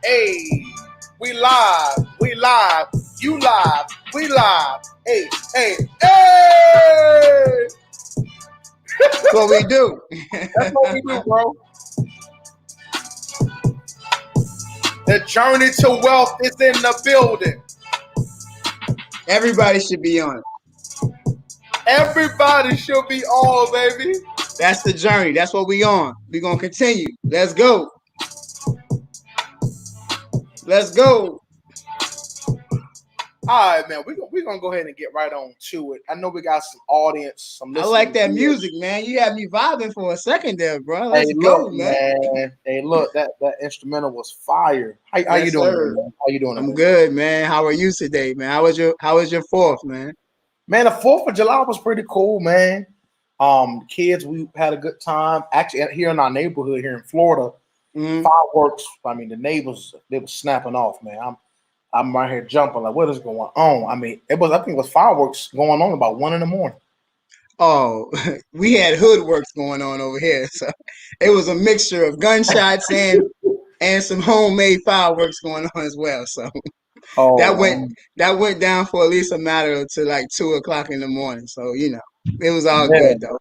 Hey, we live, you live, we live. Hey, hey, hey! That's what we do. That's what we do, bro. The journey to wealth is in the building. Everybody should be on it. Everybody should be on, baby. That's the journey. That's what we on. We're going to continue. Let's go. Let's go. All right, man. We're gonna go ahead and get right on to it. I know we got some audience, some I listeners. like that music, man. You had me vibing for a second there, bro. Let's Hey, go, look, man. Hey, look, that instrumental was fire. How Yes, you doing, sir. man? How you doing? I'm good, man. How are you today, man? How was your fourth, man? Man, the 4th of July was pretty cool, man. Kids, we had a good time. Actually, here in our neighborhood here in Florida, fireworks. I mean, the neighbors, they were snapping off, man. I'm right here jumping like, what is going on? I mean, I think it was fireworks going on about 1 a.m. Oh, we had hood works going on over here, so it was a mixture of gunshots and some homemade fireworks going on as well. So Oh, that went down for at least a matter to like 2 o'clock in the morning. So it was all yeah. good though.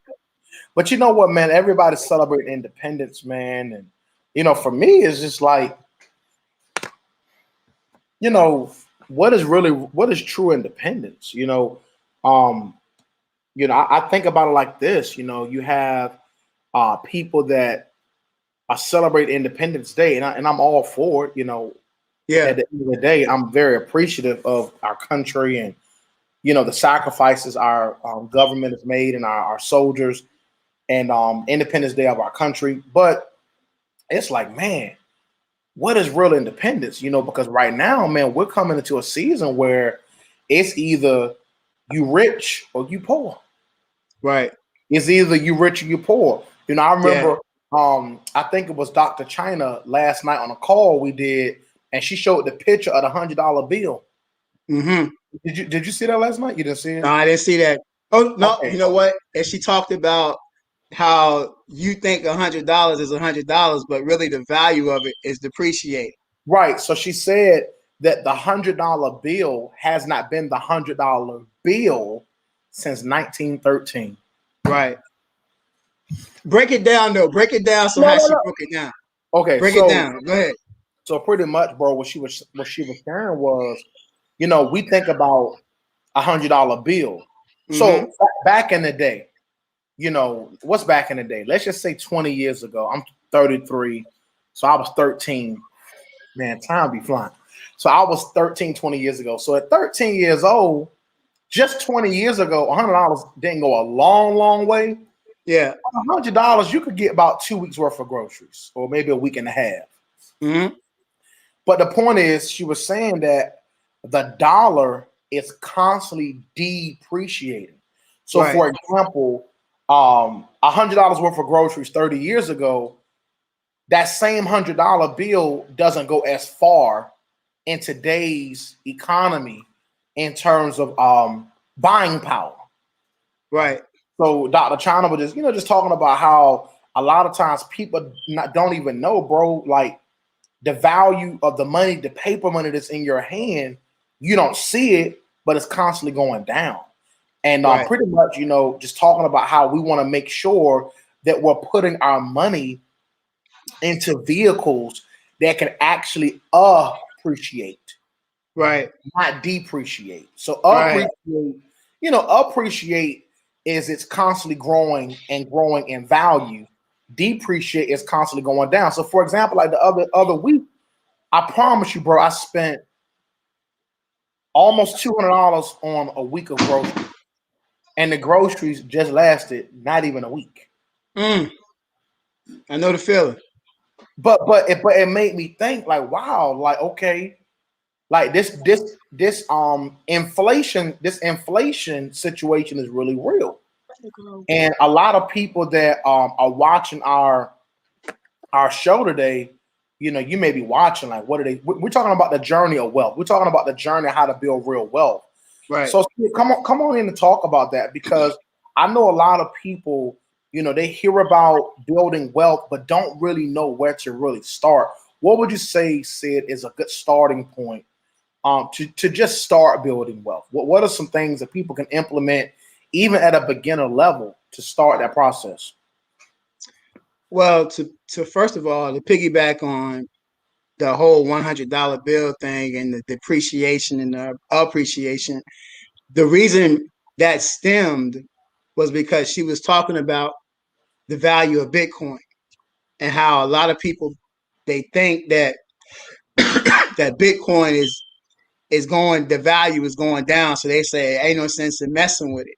But you know what, man? Everybody's celebrating independence, man, and for me, it's just like, what is true independence? I think about it like this. You have people that are celebrate Independence Day, and I'm all for it. Yeah, At the end of the day, I'm very appreciative of our country and the sacrifices our government has made and our soldiers and Independence Day of our country. But it's like, man, what is real independence? Because right now, man, we're coming into a season where it's either you rich or you poor. right. It's either you rich or you poor. I remember Yeah. I think it was Dr. China last night on a call we did, and she showed the picture of the $100 bill. Mm-hmm. Did you see that last night? You didn't see it? No, I didn't see that. Oh no, Okay. you know what? And she talked about how you think $100 is $100, but really the value of it is depreciated. Right. So she said that the $100 bill has not been the $100 bill since 1913. Right. Break it down though. Break it down. So how she broke it down. Okay. Break it down. Go ahead. So pretty much, bro, what she was sharing was, we think about $100 bill. So back in the day, what's back in the day? Let's just say 20 years ago. I'm 33, so I was 13. Man, time be flying. So I was 13, 20 years ago. So at 13 years old, just 20 years ago, $100 didn't go a long, long way. Yeah. $100, you could get about 2 weeks worth of groceries, or maybe a week and a half. Mm-hmm. But the point is, she was saying that the dollar is constantly depreciating. So, Right. for example, $100 worth of groceries 30 years ago, that same $100 bill doesn't go as far in today's economy in terms of buying power. Right. So Dr. China was just talking about how a lot of times people don't even know, bro, like the value of the money, the paper money that's in your hand. You don't see it, but it's constantly going down. And Right. pretty much, just talking about how we want to make sure that we're putting our money into vehicles that can actually appreciate, Right. not depreciate. So Right. appreciate is it's constantly growing and growing in value. Depreciate is constantly going down. So for example, like the other week, I promise you, bro, I spent almost $200 on a week of groceries, and the groceries just lasted not even a week. I know the feeling. But it made me think like, wow, like okay, like this inflation situation is really real, and a lot of people that are watching our show today, you may be watching like, what are they? We're talking about the journey of wealth. We're talking about the journey of how to build real wealth. Right. So come on in and talk about that, because I know a lot of people, they hear about building wealth, but don't really know where to really start. what would you say, Sid, is a good starting point to just start building wealth? What are some things that people can implement even at a beginner level to start that process? Well, to first of all, to piggyback on the whole $100 bill thing and the depreciation and the appreciation, the reason that stemmed was because she was talking about the value of Bitcoin and how a lot of people they think that that Bitcoin is going, the value is going down, so they say ain't no sense in messing with it.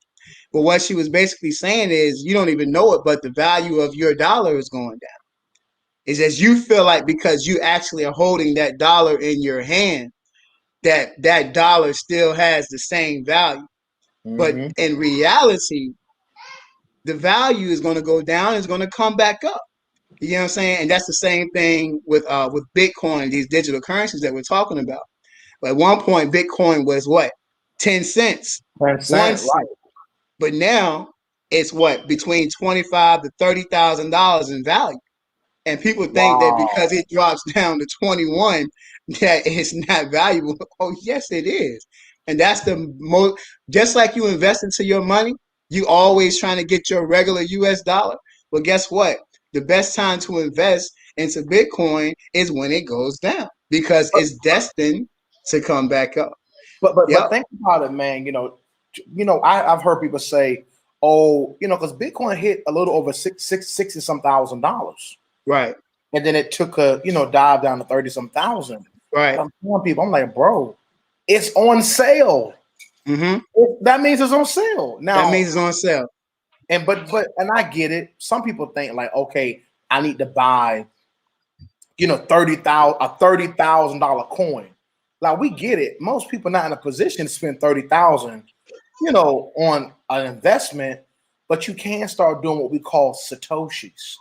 But what she was basically saying is you don't even know it, but the value of your dollar is going down. Is as you feel like because you actually are holding that dollar in your hand, that dollar still has the same value. But Mm-hmm. in reality, the value is going to go down, it's going to come back up. You know what I'm saying? And that's the same thing with Bitcoin, these digital currencies that we're talking about. But at one point, Bitcoin was what? 10 cents, 1 Right. cent. But now it's what? Between 25 to $30,000 in value. And people think that because Wow. it drops down to 21, that it's not valuable. Oh, yes, it is. And that's the most, just like you invest into your money, you always trying to get your regular US dollar. Well, guess what? The best time to invest into Bitcoin is when it goes down because But it's destined to come back up. but Yep. think about it, man. I've heard people say, oh, because Bitcoin hit a little over 60 some $1,000. Right. And then it took a dive down to 30 some thousand. But Right. I'm telling people, I'm like, bro, it's on sale. Mm-hmm. That means it's on sale That now. means it's on sale. And but I get it. Some people think like, okay, I need to buy 30,000 a $30,000 coin. Like we get it. Most people not in a position to spend 30,000 on an investment, but you can start doing what we call satoshis.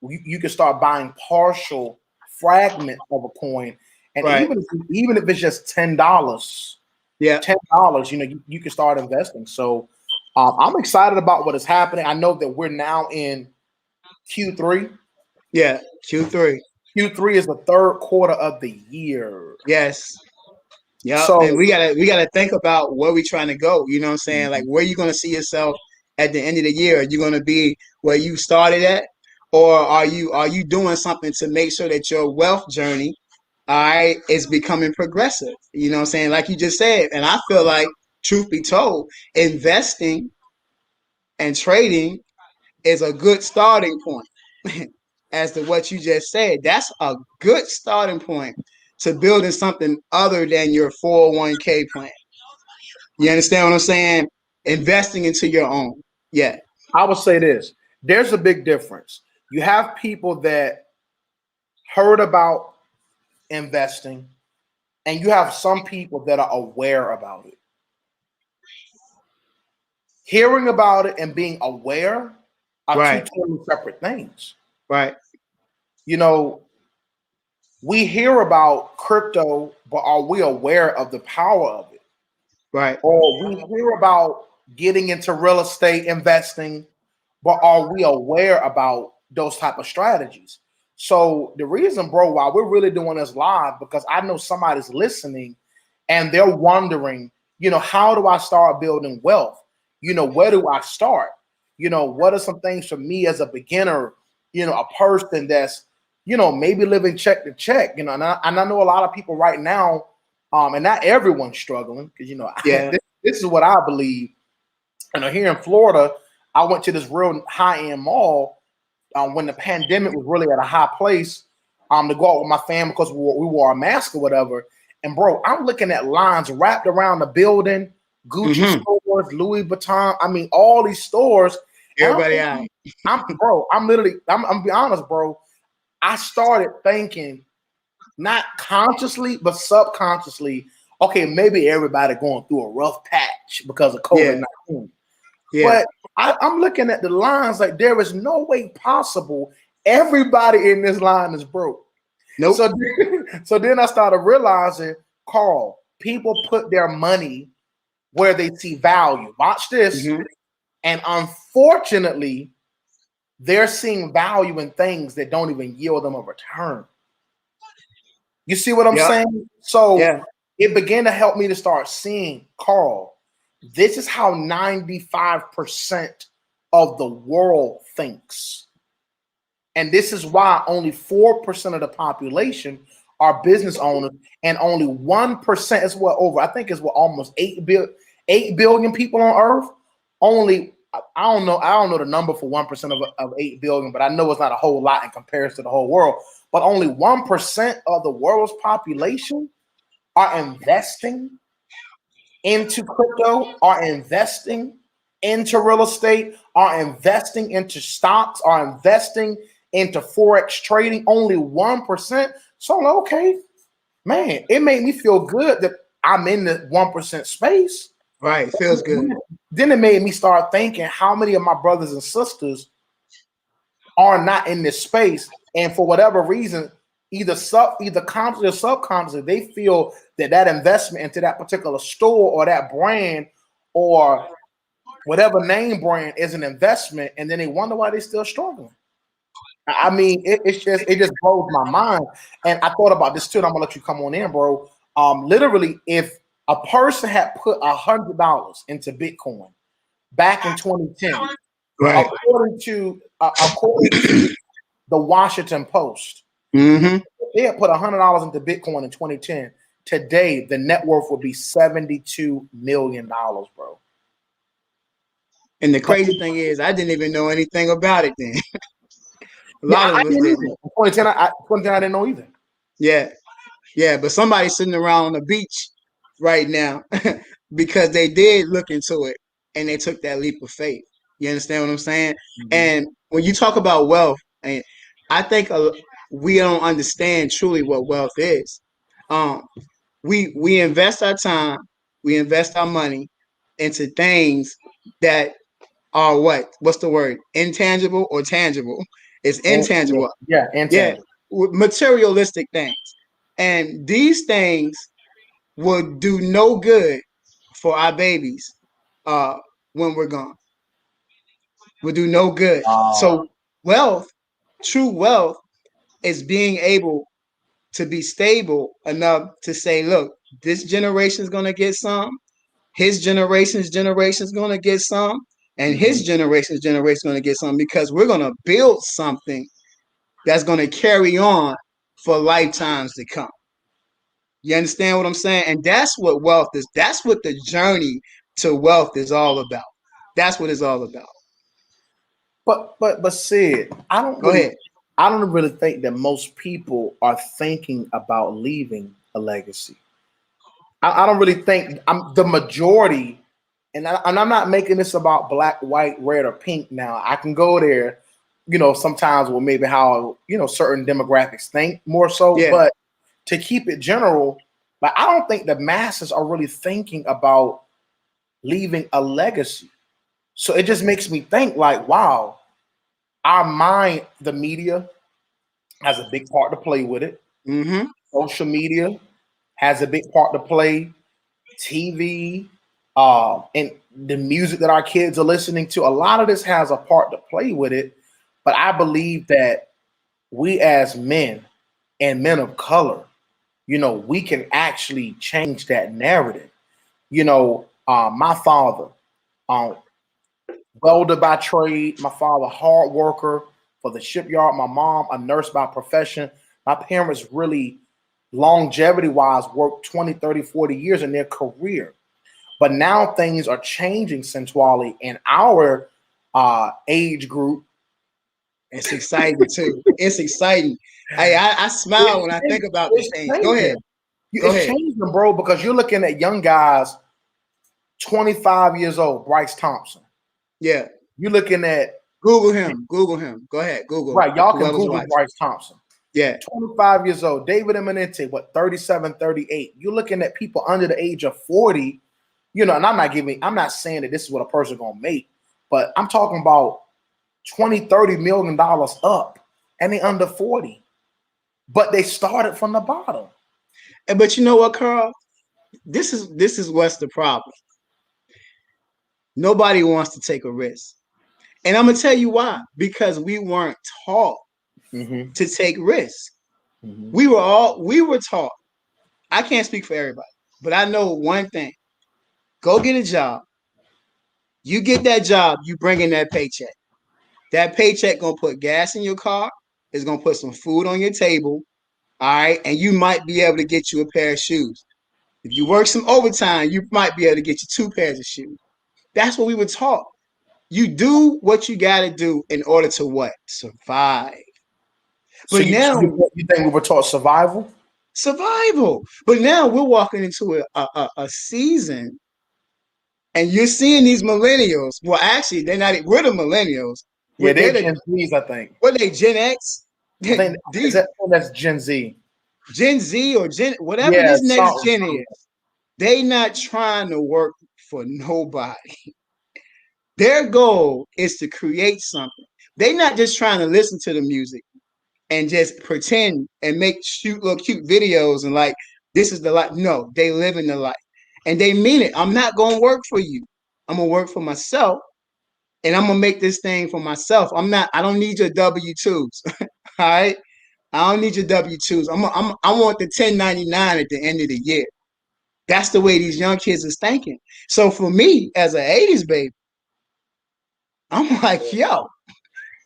You can start buying partial fragments of a coin, and Right. even if it's just $10, Yeah. you can start investing. So I'm excited about what is happening. I know that we're now in Q3. Yeah. Q3. Q3 is the third quarter of the year. Yes. Yep. And So we gotta think about where we trying to go. You know what I'm saying? Like mhm. where you gonna see yourself at the end of the year? Are you gonna be where you started at? Or are you doing something to make sure that your wealth journey, all right, is becoming progressive? You know what I'm saying? Like you just said. And I feel like, truth be told, investing and trading is a good starting point. As to what you just said, that's a good starting point to building something other than your 401k plan. You understand what I'm saying? Investing into your own. Yeah. I would say this: there's a big difference. You have people that heard about investing, and you have some people that are aware about it. Hearing about it and being aware are two Right. totally separate things. Right. You know, we hear about crypto, but are we aware of the power of it? Right. Or we hear about getting into real estate investing, but are we aware about those type of strategies? So the reason, bro, why we're really doing this live, because I know somebody's listening and they're wondering, how do I start building wealth? Where do I start? What are some things for me as a beginner, a person that's, maybe living check to check, and I know a lot of people right now, and not everyone's struggling because, Yeah. this is what I believe. Here in Florida, I went to this real high-end mall when the pandemic was really at a high place to go out with my family because we wore a mask or whatever. And bro, I'm looking at lines wrapped around the building, Gucci Mm-hmm. stores, Louis Vuitton. I mean, all these stores. And Everybody out. I'm be honest, bro. I started thinking, not consciously, but subconsciously, okay, maybe everybody going through a rough patch because of Yeah. COVID-19. Yeah. But I'm looking at the lines like there is no way possible everybody in this line is broke. Nope. So then I started realizing, Carl, people put their money where they see value. Watch this. Mm-hmm. And unfortunately, they're seeing value in things that don't even yield them a return. You see what I'm Yep. saying? So Yeah. it began to help me to start seeing, Carl, this is how 95% of the world thinks. And this is why only 4% of the population are business owners, and only 1% is what over, I think is what almost 8 billion people on earth. Only I don't know the number for 1% of 8 billion, but I know it's not a whole lot in comparison to the whole world. But only 1% of the world's population are investing into crypto, are investing into real estate, are investing into stocks, are investing into forex trading. Only 1%. So okay, man, it made me feel good that I'm in the 1% space. Right. Feels good. Then it made me start thinking how many of my brothers and sisters are not in this space, and for whatever reason, either consciously or subconsciously, they feel that investment into that particular store or that brand or whatever name brand is an investment, and then they wonder why they're still struggling. I mean, it just blows my mind. And I thought about this too. And I'm gonna let you come on in, bro. Literally, if a person had put $100 into Bitcoin back in 2010, Right. according to the Washington Post, Mm-hmm. they had put $100 into Bitcoin in 2010. Today, the net worth would be $72 million, bro. And the crazy thing is, I didn't even know anything about it then. A Yeah, lot I of us didn't didn't. either. In 2010, 2010, I didn't know either. Yeah. Yeah. But somebody's sitting around on the beach right now because they did look into it and they took that leap of faith. You understand what I'm saying? Mm-hmm. And when you talk about wealth, and I think we don't understand truly what wealth is. Um, we invest our time, we invest our money into things that are what's the word, intangible or tangible? It's intangible. Yeah, Yeah, intangible. materialistic things, and these things will do no good for our babies uh when we're gone. Will do no good. So wealth, true wealth, is being able to be stable enough to say, look, this generation is going to get some, his generation is going to get some, and his generation's generation is going to get some, because we're going to build something that's going to carry on for lifetimes to come. You understand what I'm saying? And that's what wealth is. That's what the journey to wealth is all about. That's what it's all about. But Sid, Go ahead. I don't really think that most people are thinking about leaving a legacy. I don't really think I'm the majority, and I'm not making this about black, white, red, or pink. Now I can go there, sometimes with maybe how certain demographics think more so, Yeah. but to keep it general, like I don't think the masses are really thinking about leaving a legacy. So it just makes me think like, wow, our mind, the media has a big part to play with it. Mm-hmm. Social media has a big part to play. TV, and the music that our kids are listening to, a lot of this has a part to play with it. But I believe that we as men and men of color, we can actually change that narrative. My father, um, welder by trade, my father, hard worker for the shipyard, my mom, a nurse by profession. My parents really, longevity wise, worked 20, 30, 40 years in their career. But now things are changing, Centrally, in our age group. It's exciting too. It's exciting. I smile when I think about these It's things. Go ahead. changing. Go It's ahead. changing, bro, because you're looking at young guys, 25 years old, Bryce Thompson. Yeah. You're looking at, Google him. Google him. Go ahead. Google. right, y'all can Whoever's Google watching. Bryce Thompson. Yeah. 25 years old, David Eminente, 37, 38. You're looking at people under the age of 40, and I'm not saying that this is what a person gonna make, but I'm talking about 20, 30 million dollars up, and they under 40. But they started from the bottom. But you know what, Carl? This is what's the problem. Nobody wants to take a risk. And I'm gonna tell you why. Because we weren't taught Mm-hmm. to take risks. Mhm. We were taught. I can't speak for everybody, but I know one thing. Go get a job. You get that job, you bring in that paycheck. That paycheck gonna put gas in your car. It's gonna put some food on your table. All right. And you might be able to get you a pair of shoes. If you work some overtime, you might be able to get you two pairs of shoes. That's what we were taught. You do what you got to do in order to what? Survive. So But now, you think we were taught survival? survival. But now we're walking into a season and you're seeing these millennials. Well, actually, they're not, we're the millennials. Yeah, They're they the, Gen Zs, I think. what are they, Gen X? I think These that's Gen Z. Gen Z or Gen, whatever Yeah, this next gen is, they not trying to work for nobody. Their goal is to create something. They're not just trying to listen to the music and just pretend and make shoot little cute videos and like this is the life. No, they live in the life. And they mean it. I'm not gonna work for you. I'm gonna work for myself and I'm gonna make this thing for myself. I don't need your W-2s. All right. I don't need your W-2s. I want the 1099 at the end of the year. That's the way these young kids is thinking. So for me, as an 80s baby, I'm like, yo,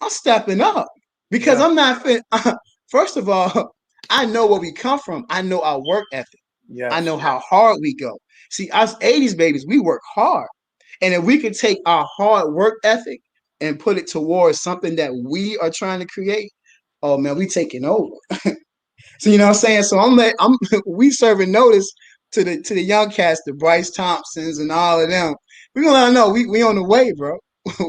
I'm stepping up because Yeah. I'm not fit. First of all, I know where we come from. I know our work ethic. I Yes. know how hard we go. See, us 80s babies, we work hard. And if we could take our hard work ethic and put it towards something that we are trying to create, oh man, we taking over. So you know what I'm saying? So I'm we serving notice to the young cats, the Bryce Thompsons and all of them. We gonna let them know we on the way, bro.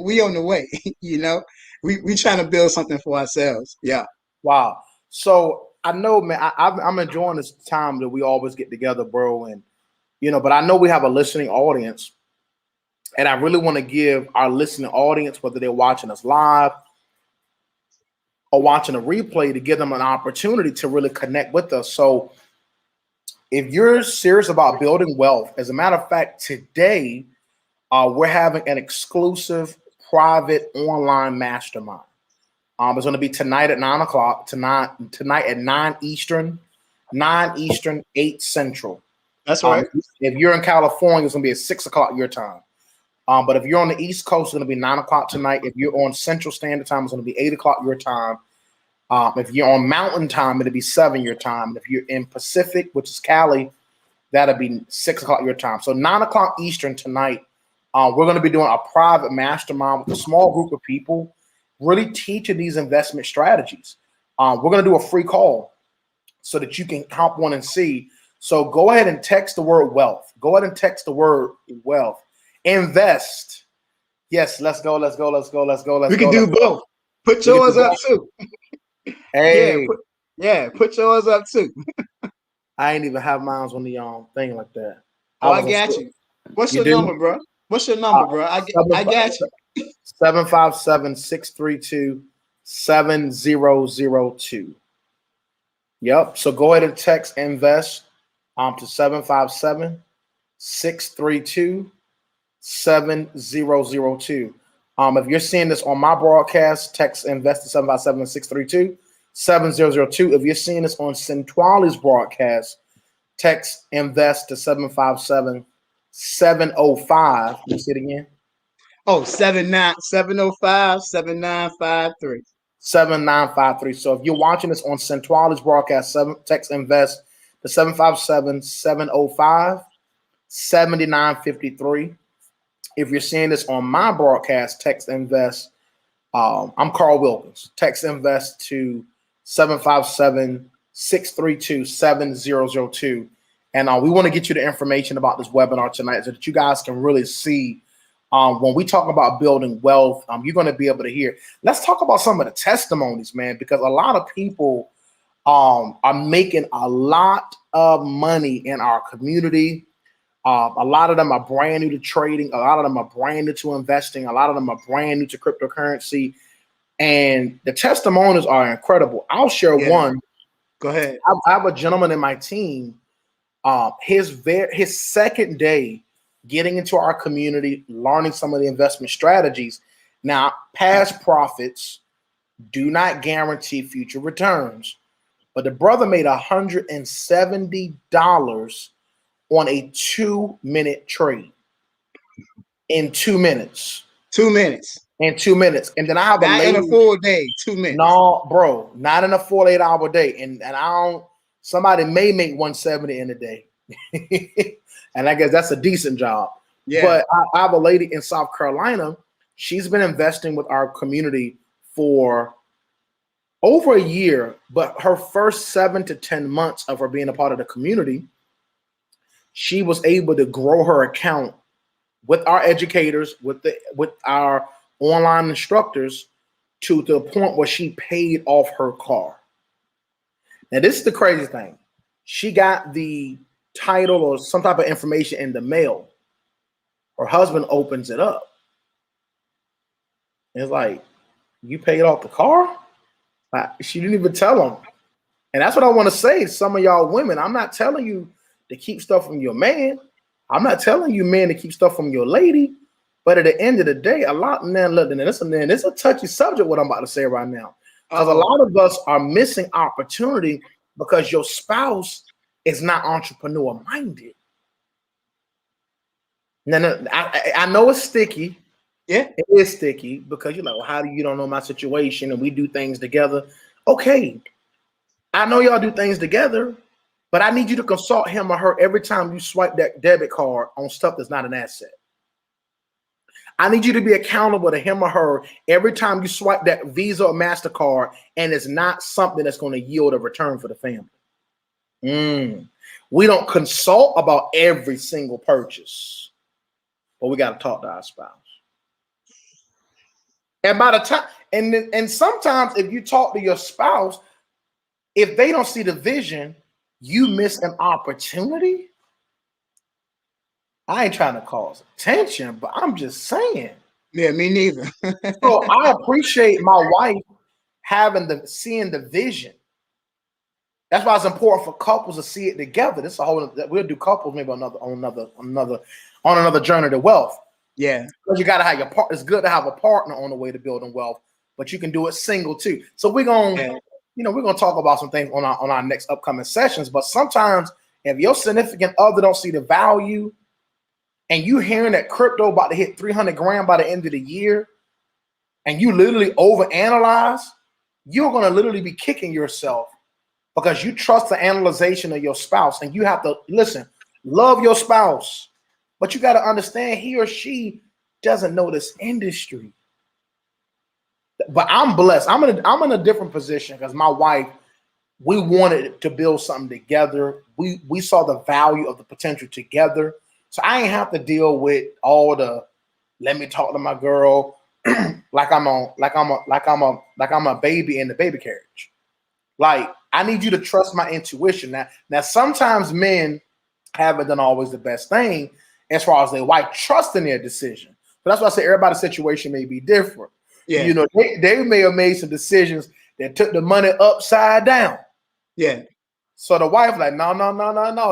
We on the way. You know, we trying to build something for ourselves. Yeah. Wow. So I know, man. I'm enjoying this time that we always get together, bro. And but I know we have a listening audience, and I really want to give our listening audience, whether they're watching us live or watching a replay, to give them an opportunity to really connect with us. So if you're serious about building wealth, as a matter of fact, today we're having an exclusive private online mastermind. It's going to be tonight at 9 o'clock. Tonight at 9 Eastern, 9 Eastern, 8 Central. That's right. If you're in California, it's going to be at 6 o'clock your time. But if you're on the East Coast, it's going to be 9 o'clock tonight. If you're on Central Standard Time, it's going to be 8 o'clock your time. If you're on Mountain Time, it'll be 7 your time. And if you're in Pacific, which is Cali, that'll be 6 o'clock your time. So 9 o'clock Eastern tonight, we're going to be doing a private mastermind with a small group of people, really teaching these investment strategies. We're going to do a free call so that you can hop on and see. So go ahead and text the word wealth. Go ahead and text the word wealth. Invest. Yes, let's go. We can do both. Put yours up too. Hey, Put yours up too. I ain't even have mine on the thing like that. Oh, I got you. What's You your do? number, bro? What's your number, bro? I got you. 757-632-7002. Yep. So go ahead and text invest to 757-632-7002. If you're seeing this on my broadcast, text invest to 757-632-7002. If you're seeing this on Centrali's broadcast, text invest to 757-705. You see it again? Oh, 705-7953. 7953. So if you're watching this on Centrali's broadcast, text invest to 757-705-7953. If you're seeing this on my broadcast, text invest. I'm Carl Wilkins. Text invest to 757-632-7002. And we want to get you the information about this webinar tonight so that you guys can really see when we talk about building wealth, you're going to be able to hear. Let's talk about some of the testimonies, man, because a lot of people are making a lot of money in our community. A lot of them are brand new to trading. A lot of them are brand new to investing. A lot of them are brand new to cryptocurrency. And the testimonies are incredible. I'll share one. Go ahead. I have a gentleman in my team. His second day getting into our community, learning some of the investment strategies. Now, past profits do not guarantee future returns, but the brother made $170 on a 2-minute trade in 2 minutes. 2 minutes. In 2 minutes. And then I have not a lady. In a full day, 2 minutes. No, bro, not in a 48-hour day. And I don't, somebody may make 170 in a day. And I guess that's a decent job. Yeah. But I have a lady in South Carolina. She's been investing with our community for over a year, but her first 7 to 10 months of her being a part of the community, she was able to grow her account with our educators, with our online instructors, to the point where she paid off her car. Now, this is the crazy thing. She got the title or some type of information in the mail. Her husband opens it up. It's like, you paid off the car? She didn't even tell him. And that's what I want to say. Some of y'all women, I'm not telling you to keep stuff from your man. I'm not telling you men to keep stuff from your lady. But at the end of the day, a lot of men, it's a touchy subject, what I'm about to say right now. Because a lot of us are missing opportunity because your spouse is not entrepreneur minded. Now, I know it's sticky. Yeah, it is sticky because you're like, well, how do you don't know my situation and we do things together? Okay, I know y'all do things together, but I need you to consult him or her every time you swipe that debit card on stuff that's not an asset. I need you to be accountable to him or her every time you swipe that Visa or MasterCard and it's not something that's going to yield a return for the family. We don't consult about every single purchase, but we got to talk to our spouse. And by the time, and sometimes if you talk to your spouse, if they don't see the vision, you miss an opportunity. I ain't trying to cause attention, but I'm just saying. Yeah, me neither. So I appreciate my wife seeing the vision. That's why it's important for couples to see it together. This is a whole. We'll do couples maybe on another journey to wealth. Yeah, because you got to have your partner. It's good to have a partner on the way to building wealth, but you can do it single too. So we're gonna, we're gonna talk about some things on our next upcoming sessions. But sometimes if your significant other don't see the value, and you hearing that crypto about to hit 300 grand by the end of the year, and you literally overanalyze, you're gonna literally be kicking yourself because you trust the analyzation of your spouse, and you have to listen, love your spouse. But you got to understand he or she doesn't know this industry. But I'm blessed. I'm in a different position because my wife, we wanted to build something together. We saw the value of the potential together. So I ain't have to deal with all the let me talk to my girl like I'm a baby in the baby carriage. Like I need you to trust my intuition. Now sometimes men haven't done always the best thing as far as their wife trusting their decision. But that's why I say everybody's situation may be different. Yeah. They may have made some decisions that took the money upside down. Yeah. So the wife like, no,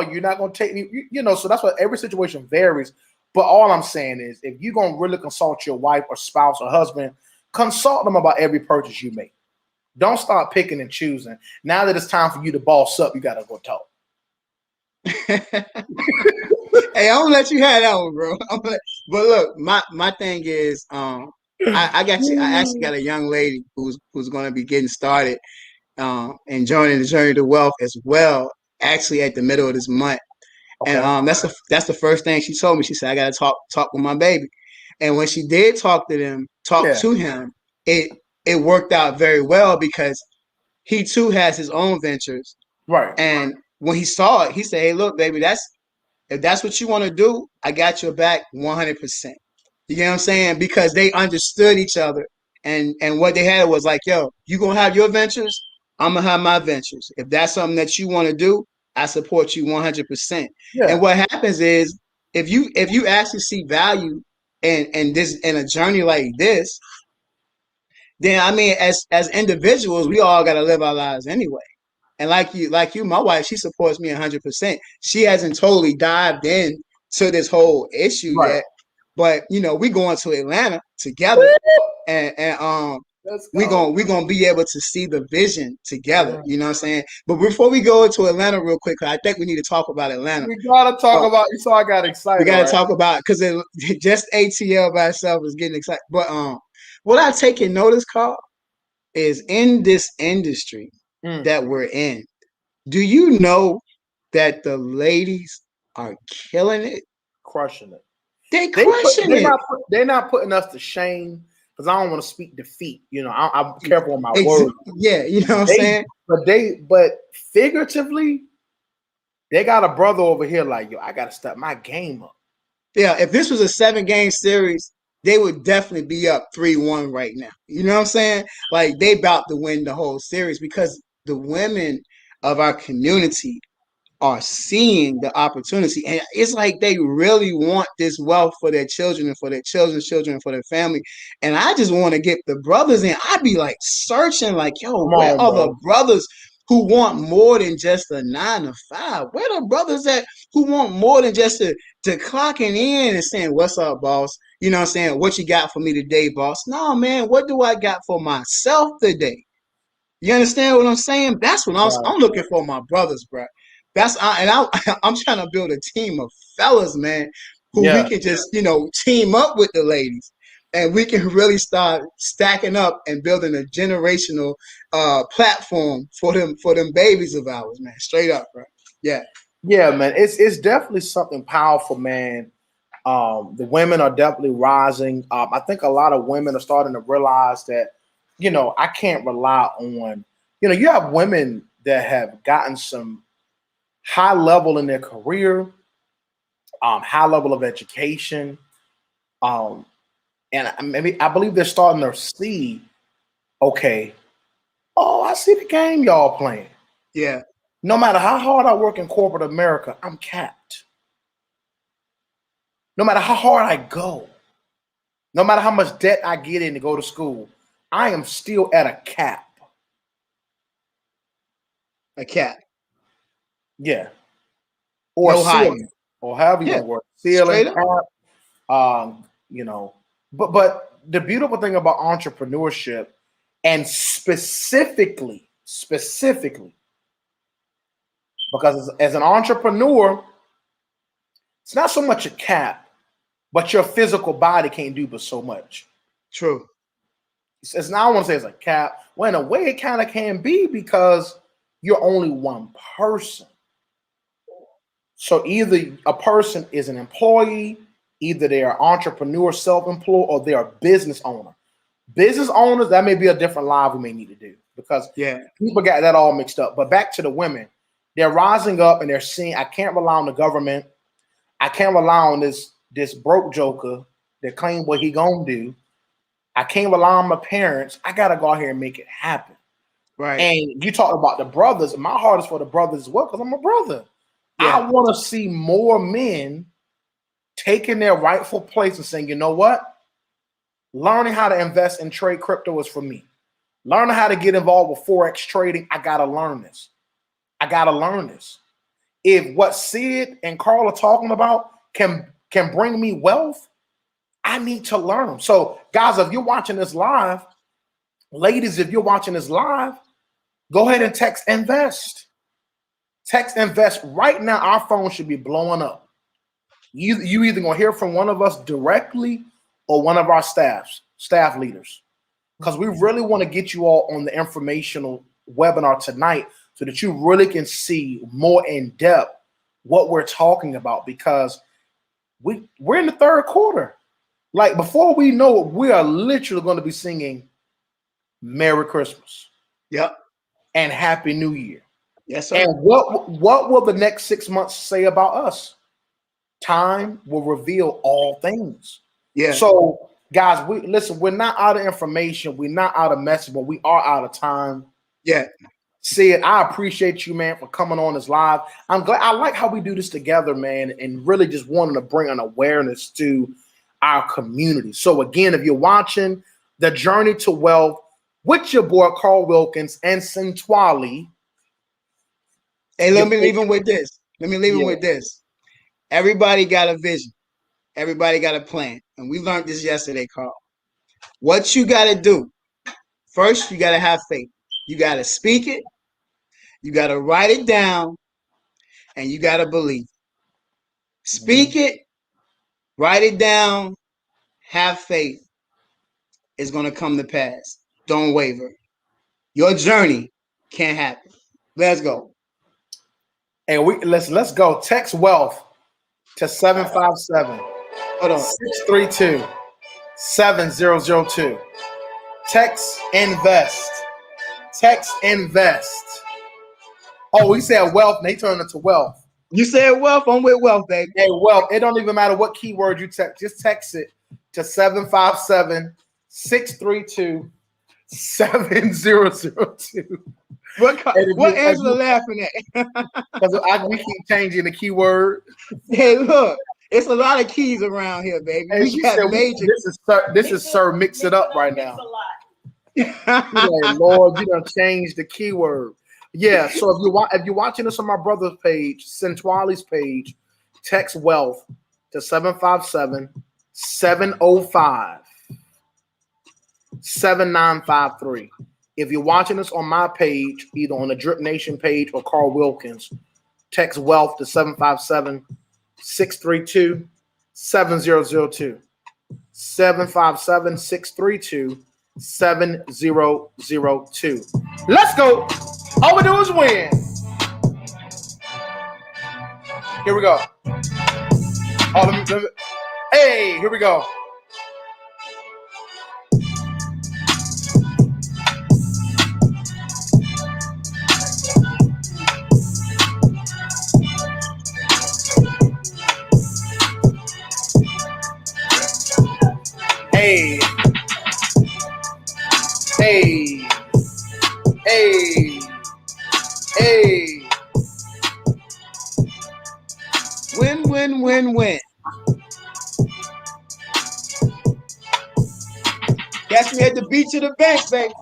you're not going to take me, so that's why every situation varies. But all I'm saying is if you're going to really consult your wife or spouse or husband, consult them about every purchase you make. Don't start picking and choosing. Now that it's time for you to boss up, you got to go talk. Hey, I'm gonna let you have that one, bro. But look, my thing is, I actually got a young lady who's going to be getting started, and joining the journey to wealth as well. Actually, at the middle of this month, okay. And that's the first thing she told me. She said, "I got to talk with my baby," and when she did talk to him, it worked out very well because he too has his own ventures, right? And when he saw it, he said, "Hey, look, baby, if that's what you want to do, I got your back 100%. You get what I'm saying? Because they understood each other, and what they had was like, yo, you gonna have your ventures, I'm gonna have my ventures. If that's something that you want to do, I support you 100%. Yeah. And what happens is if you actually see value in a journey like this, then I mean, as individuals, we all got to live our lives anyway. And like you, my wife, she supports me 100%. She hasn't totally dived in to this whole issue yet, but we going to Atlanta together, and Let's we're go. gonna be able to see the vision together. Yeah. You know what I'm saying? But before we go into Atlanta real quick, 'cause I think we need to talk about Atlanta. We gotta talk But about. You saw I got we excited, gotta right? talk about because just ATL by itself is getting excited. But what I take in notice, Carl, is in this industry Mm, that we're in. Do you know that the ladies are killing it? crushing it. They crushing it. They're not putting us to shame because I don't want to speak defeat. You know, I'm careful with my Ex- words. yeah, you know what I'm They saying? but figuratively, they got a brother over here like, yo, I gotta step my game up. Yeah, if this was a 7 game series, they would definitely be up 3-1 right now. You know what I'm saying? Like they about to win the whole series because the women of our community are seeing the opportunity. And it's like they really want this wealth for their children and for their children's children and for their family. And I just want to get the brothers in. I'd be like searching, like, yo, Come where on, are the bro. brothers who want more than just a 9 to 5? Where are the brothers that who want more than just to clocking in and saying, what's up, boss? You know what I'm saying? What you got for me today, boss? No, man, what do I got for myself today? You understand what I'm saying? That's what Right. I'm looking for my brothers, bro. I'm trying to build a team of fellas, man, who we Yeah. can just team up with the ladies, and we can really start stacking up and building a generational platform for them babies of ours, man. Straight up, bro. Yeah, Yeah, man. It's definitely something powerful, man. The women are definitely rising. I think a lot of women are starting to realize that, I can't rely on, you have women that have gotten some high level in their career, high level of education, um, and maybe I believe they're starting to see, okay, oh, I see the game y'all playing. yeah, No matter how hard I work in corporate America, I'm capped. No matter how hard I go, no matter how much debt I get in to go to school, I am still at a cap. a cat, Yeah. Or a no higher. ceiling, or however you Yeah, want to work. Ceiling, straight up. cap, um, you know. But the beautiful thing about entrepreneurship, and specifically, because as an entrepreneur, it's not so much a cap, but your physical body can't do but so much. True. It's not, I want to say it's a cap. Well, in a way, it kind of can be because you're only one person. So either a person is an employee, either they are entrepreneur, self-employed, or they are business owner. Business owners, that may be a different live we may need to do because Yeah, people got that all mixed up. But back to the women, they're rising up and they're seeing, I can't rely on the government. I can't rely on this broke joker that claim what he gonna do. I can't rely on my parents. I gotta go out here and make it happen. right. And you talk about the brothers. My heart is for the brothers as well because I'm a brother. I Yeah, want to see more men taking their rightful place and saying, you know what? Learning how to invest in trade crypto is for me. Learning how to get involved with Forex trading, I got to learn this. I got to learn this. If what Sid and Carl are talking about can bring me wealth, I need to learn them. So, guys, if you're watching this live, ladies, if you're watching this live, go ahead and text invest. Text invest right now. Our phone should be blowing up. You either gonna hear from one of us directly or one of our staff leaders, because we really want to get you all on the informational webinar tonight so that you really can see more in depth what we're talking about, because we're in the third quarter. Like, before we know it, we are literally going to be singing Merry Christmas yep, and Happy New Year. yes, And sir. what will the next 6 months say about us? Time will reveal all things. Yeah, So, guys, we're not out of information, we're not out of message, but we are out of time. yeah. Sid, I appreciate you, man, for coming on this live. I'm glad. I like how we do this together, man, and really just wanting to bring an awareness to our community. So again, if you're watching The Journey to Wealth with your boy Carl Wilkins and Sintwali, Hey, let me leave him with this. Let me leave him yeah, with this. Everybody got a vision. Everybody got a plan. And we learned this yesterday, Carl. What you got to do First, you got to have faith. You got to speak it. You got to write it down, and you got to believe. Speak it, write it down, have faith. It's going to come to pass. Don't waver. Your journey can happen. Let's go. Hey, let's go. Text wealth to 757 Hold on. 632 7002. Text invest. Text invest. Oh, we said wealth, and they turned it to wealth. You said wealth, I'm with wealth, baby. Hey, wealth. It don't even matter what keyword you text. Just text it to 757 632 7002. What Angela laughing at? Because we keep changing the keyword. Hey, look, it's a lot of keys around here, baby. Hey, We got major. This is Sir Mix It Up right now. Like, Lord, you done changed the keyword. Yeah, so if you're watching this on my brother's page, Centrali's page, text wealth to 757 705 7953. If you're watching this on my page, either on the Drip Nation page or Carl Wilkins, text wealth to 757 632 7002. 757 632 7002. Let's go. All we do is win. Here we go. Hey, here we go. Hey. Hey. Hey. Hey. Win, win, win, win. Catch me at the beach of the bank, baby.